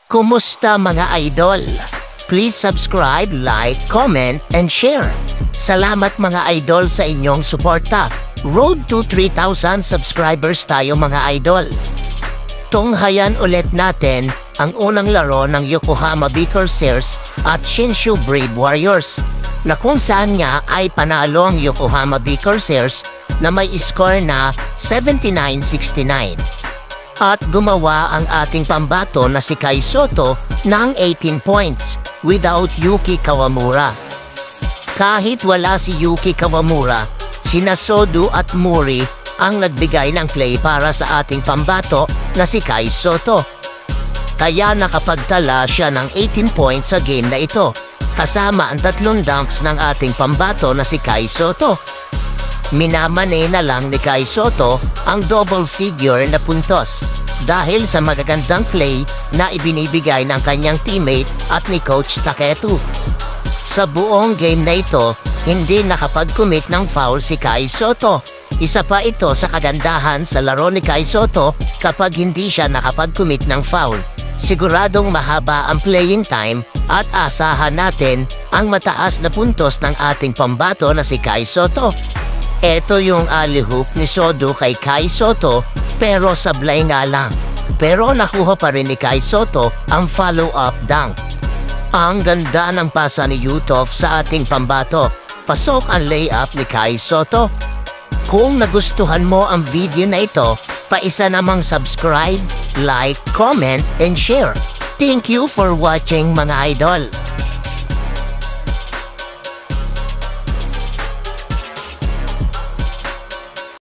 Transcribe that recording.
Kumusta mga idol? Please subscribe, like, comment, and share. Salamat mga idol sa inyong suporta. Road to 3,000 subscribers tayo mga idol. Tunghayan ulit natin ang unang laro ng Yokohama B Corsairs at Shinshu Brave Warriors na kung saan nga ay panalo ang Yokohama B Corsairs na may score na 79-69. At gumawa ang ating pambato na si Kai Soto ng 18 points without Yuki Kawamura. Kahit wala si Yuki Kawamura, sina Sodu at Mori ang nagbigay ng play para sa ating pambato na si Kai Soto. Kaya nakapagtala siya ng 18 points sa game na ito, kasama ang 3 dunks ng ating pambato na si Kai Soto. Minamane na lang ni Kai Soto ang double figure na puntos dahil sa magagandang play na ibinibigay ng kanyang teammate at ni Coach Taketu. Sa buong game na ito, hindi nakapag-commit ng foul si Kai Soto. Isa pa ito sa kagandahan sa laro ni Kai Soto kapag hindi siya nakapag-commit ng foul. Siguradong mahaba ang playing time at asahan natin ang mataas na puntos ng ating pambato na si Kai Soto. Ito yung alley-hoop ni Sodu kay Kai Soto pero sablay nga lang. Pero nakuha pa rin ni Kai Soto ang follow-up dunk. Ang ganda ng pasa ni Yutov sa ating pambato. Pasok ang layup ni Kai Soto. Kung nagustuhan mo ang video na ito, paisa namang subscribe, like, comment, and share. Thank you for watching mga idol.